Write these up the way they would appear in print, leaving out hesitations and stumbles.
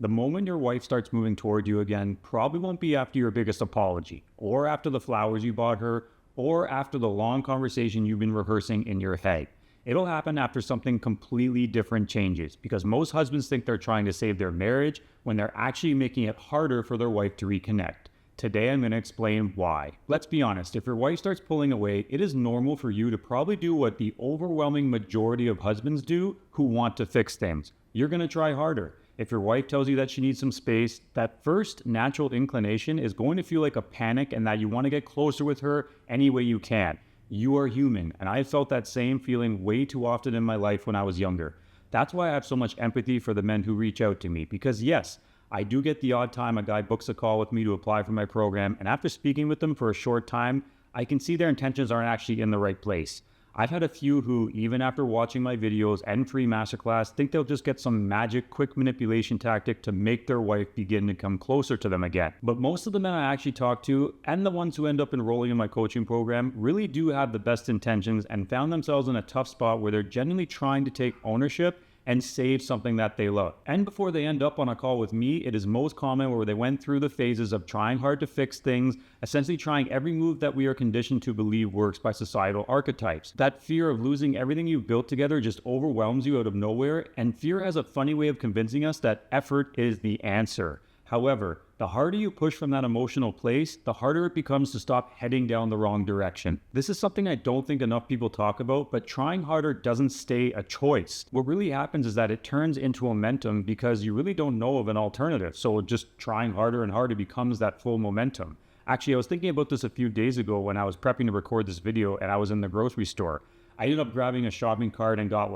The moment your wife starts moving toward you again probably won't be after your biggest apology, or after the flowers you bought her, or after the long conversation you've been rehearsing in your head. It'll happen after something completely different changes, because most husbands think they're trying to save their marriage when they're actually making it harder for their wife to reconnect. Today I'm going to explain why. Let's be honest, if your wife starts pulling away, it is normal for you to probably do what the overwhelming majority of husbands do who want to fix things. You're going to try harder. If your wife tells you that she needs some space, that first natural inclination is going to feel like a panic and that you want to get closer with her any way you can. You are human, and I felt that same feeling way too often in my life when I was younger. That's why I have so much empathy for the men who reach out to me, because yes, I do get the odd time a guy books a call with me to apply for my program, and after speaking with them for a short time, I can see their intentions aren't actually in the right place. I've had a few who, even after watching my videos and free masterclass, think they'll just get some magic quick manipulation tactic to make their wife begin to come closer to them again. But most of the men I actually talk to, and the ones who end up enrolling in my coaching program, really do have the best intentions and found themselves in a tough spot where they're genuinely trying to take ownership and save something that they love. And before they end up on a call with me, it is most common where they went through the phases of trying hard to fix things, essentially trying every move that we are conditioned to believe works by societal archetypes. That fear of losing everything you've built together just overwhelms you out of nowhere, and fear has a funny way of convincing us that effort is the answer. However, the harder you push from that emotional place, the harder it becomes to stop heading down the wrong direction. This is something I don't think enough people talk about, but trying harder doesn't stay a choice. What really happens is that it turns into momentum because you really don't know of an alternative. So just trying harder and harder becomes that full momentum. Actually, I was thinking about this a few days ago when I was prepping to record this video and I was in the grocery store. I ended up grabbing a shopping cart and got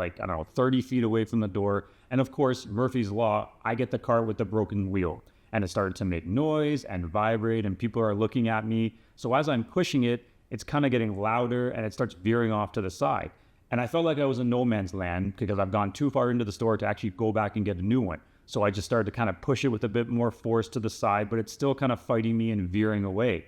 30 feet away from the door. And of course, Murphy's Law, I get the cart with the broken wheel. And it started to make noise and vibrate and people are looking at me. So as I'm pushing it, it's kind of getting louder and it starts veering off to the side. And I felt like I was in no man's land because I've gone too far into the store to actually go back and get a new one. So I just started to kind of push it with a bit more force to the side, but it's still kind of fighting me and veering away.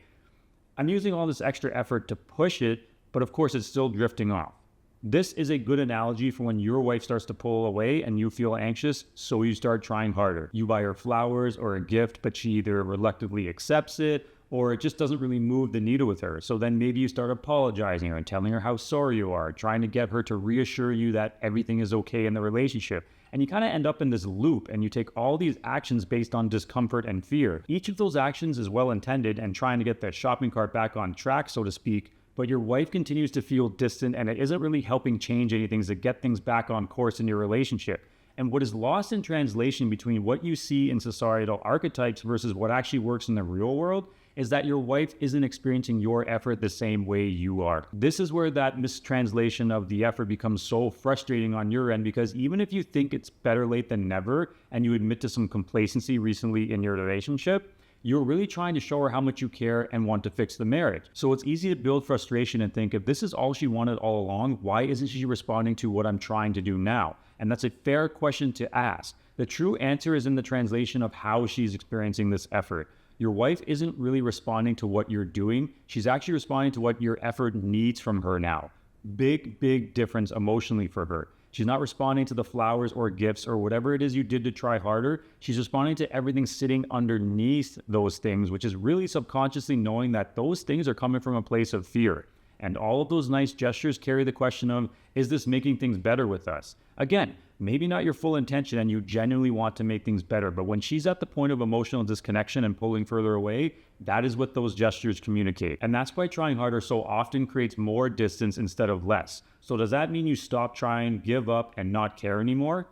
I'm using all this extra effort to push it, but of course it's still drifting off. This is a good analogy for when your wife starts to pull away and you feel anxious, so you start trying harder. You buy her flowers or a gift, but she either reluctantly accepts it or it just doesn't really move the needle with her. So then maybe you start apologizing her and telling her how sorry you are, trying to get her to reassure you that everything is okay in the relationship. And you kind of end up in this loop and you take all these actions based on discomfort and fear. Each of those actions is well intended and trying to get the shopping cart back on track, so to speak, but your wife continues to feel distant and it isn't really helping change anything to get things back on course in your relationship. And what is lost in translation between what you see in societal archetypes versus what actually works in the real world is that your wife isn't experiencing your effort the same way you are. This is where that mistranslation of the effort becomes so frustrating on your end, because even if you think it's better late than never and you admit to some complacency recently in your relationship, you're really trying to show her how much you care and want to fix the marriage. So it's easy to build frustration and think, if this is all she wanted all along, why isn't she responding to what I'm trying to do now? And that's a fair question to ask. The true answer is in the translation of how she's experiencing this effort. Your wife isn't really responding to what you're doing. She's actually responding to what your effort needs from her now. Big difference emotionally for her. She's not responding to the flowers or gifts or whatever it is you did to try harder. She's responding to everything sitting underneath those things, which is really subconsciously knowing that those things are coming from a place of fear. And all of those nice gestures carry the question of, is this making things better with us? Again, maybe not your full intention and you genuinely want to make things better, but when she's at the point of emotional disconnection and pulling further away, that is what those gestures communicate. And that's why trying harder so often creates more distance instead of less. So does that mean you stop trying, give up, and not care anymore?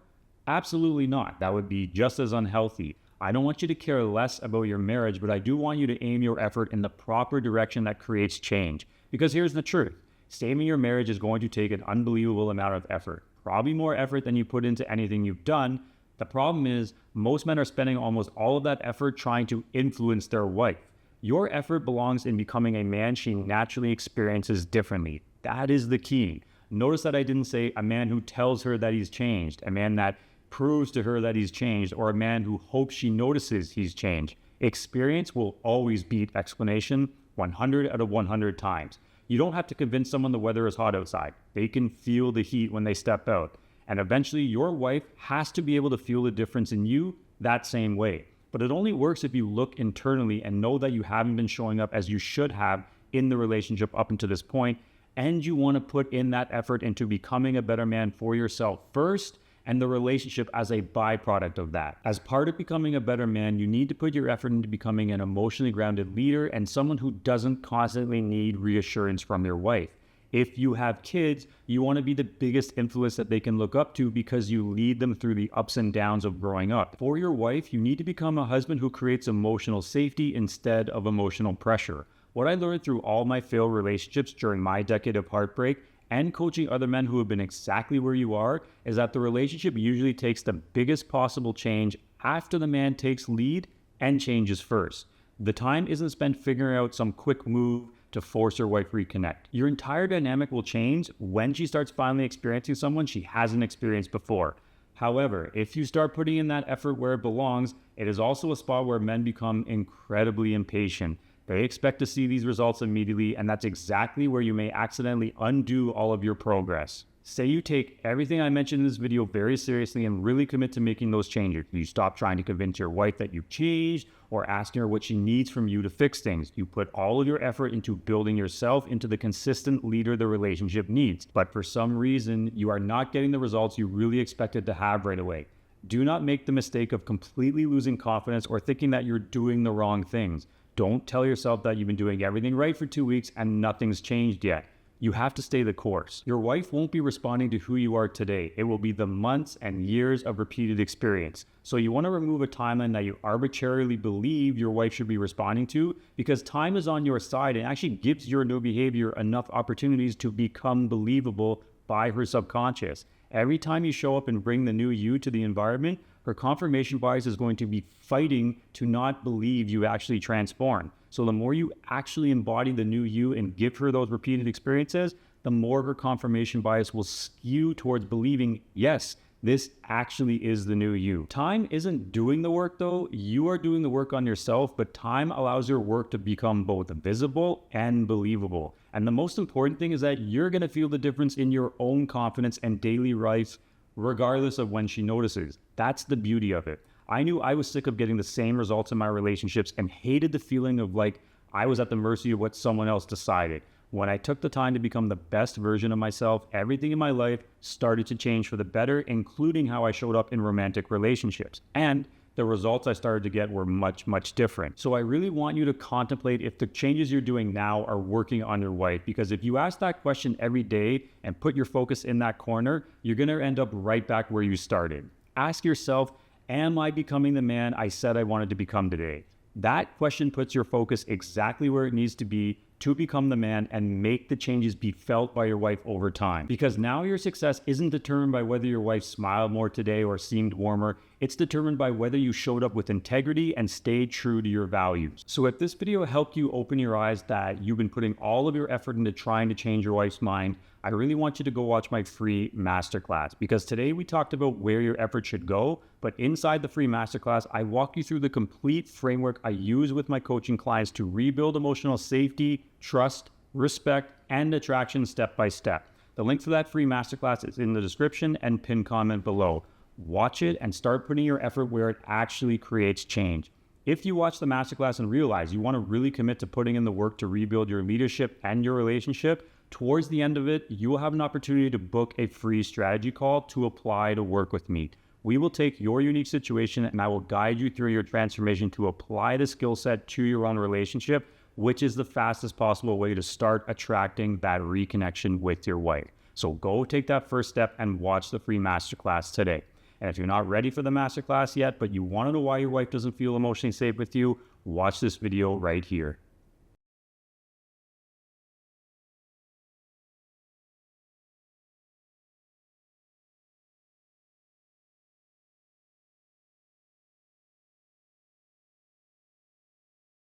Absolutely not. That would be just as unhealthy. I don't want you to care less about your marriage, but I do want you to aim your effort in the proper direction that creates change. Because here's the truth. Saving your marriage is going to take an unbelievable amount of effort. Probably more effort than you put into anything you've done. The problem is, most men are spending almost all of that effort trying to influence their wife. Your effort belongs in becoming a man she naturally experiences differently. That is the key. Notice that I didn't say a man who tells her that he's changed, a man that proves to her that he's changed, or a man who hopes she notices he's changed. Experience will always beat explanation 100 out of 100 times. You don't have to convince someone the weather is hot outside. They can feel the heat when they step out. And eventually your wife has to be able to feel the difference in you that same way. But it only works if you look internally and know that you haven't been showing up as you should have in the relationship up until this point, and you want to put in that effort into becoming a better man for yourself first, and the relationship as a byproduct of that. As part of becoming a better man, you need to put your effort into becoming an emotionally grounded leader and someone who doesn't constantly need reassurance from your wife. If you have kids, you want to be the biggest influence that they can look up to because you lead them through the ups and downs of growing up. For your wife, you need to become a husband who creates emotional safety instead of emotional pressure. What I learned through all my failed relationships during my decade of heartbreak and coaching other men who have been exactly where you are is that the relationship usually takes the biggest possible change after the man takes lead and changes first. The time isn't spent figuring out some quick move to force your wife to reconnect. Your entire dynamic will change when she starts finally experiencing someone she hasn't experienced before. However, if you start putting in that effort where it belongs, it is also a spot where men become incredibly impatient. They expect to see these results immediately, and that's exactly where you may accidentally undo all of your progress. Say you take everything I mentioned in this video very seriously and really commit to making those changes. You stop trying to convince your wife that you've changed or asking her what she needs from you to fix things. You put all of your effort into building yourself into the consistent leader the relationship needs. But for some reason, you are not getting the results you really expected to have right away. Do not make the mistake of completely losing confidence or thinking that you're doing the wrong things. Don't tell yourself that you've been doing everything right for 2 weeks and nothing's changed yet. You have to stay the course. Your wife won't be responding to who you are today. It will be the months and years of repeated experience. So you want to remove a timeline that you arbitrarily believe your wife should be responding to, because time is on your side and actually gives your new behavior enough opportunities to become believable by her subconscious. Every time you show up and bring the new you to the environment, her confirmation bias is going to be fighting to not believe you actually transformed. So the more you actually embody the new you and give her those repeated experiences, the more her confirmation bias will skew towards believing, yes, this actually is the new you. Time isn't doing the work though. You are doing the work on yourself, but time allows your work to become both visible and believable. And the most important thing is that you're going to feel the difference in your own confidence and daily life, regardless of when she notices. That's the beauty of it. I knew I was sick of getting the same results in my relationships and hated the feeling of like I was at the mercy of what someone else decided. When I took the time to become the best version of myself, everything in my life started to change for the better, including how I showed up in romantic relationships. And the results I started to get were much, much different. So I really want you to contemplate if the changes you're doing now are working on your wife, because if you ask that question every day and put your focus in that corner, you're gonna end up right back where you started. Ask yourself, am I becoming the man I said I wanted to become today? That question puts your focus exactly where it needs to be to become the man and make the changes be felt by your wife over time. Because now your success isn't determined by whether your wife smiled more today or seemed warmer. It's determined by whether you showed up with integrity and stayed true to your values. So if this video helped you open your eyes that you've been putting all of your effort into trying to change your wife's mind, I really want you to go watch my free masterclass, because today we talked about where your effort should go, but inside the free masterclass, I walk you through the complete framework I use with my coaching clients to rebuild emotional safety, trust, respect, and attraction step by step. The link for that free masterclass is in the description and pinned comment below. Watch it and start putting your effort where it actually creates change. If you watch the masterclass and realize you want to really commit to putting in the work to rebuild your leadership and your relationship, towards the end of it, you will have an opportunity to book a free strategy call to apply to work with me. We will take your unique situation and I will guide you through your transformation to apply the skill set to your own relationship, which is the fastest possible way to start attracting that reconnection with your wife. So go take that first step and watch the free masterclass today. And if you're not ready for the masterclass yet, but you want to know why your wife doesn't feel emotionally safe with you, watch this video right here.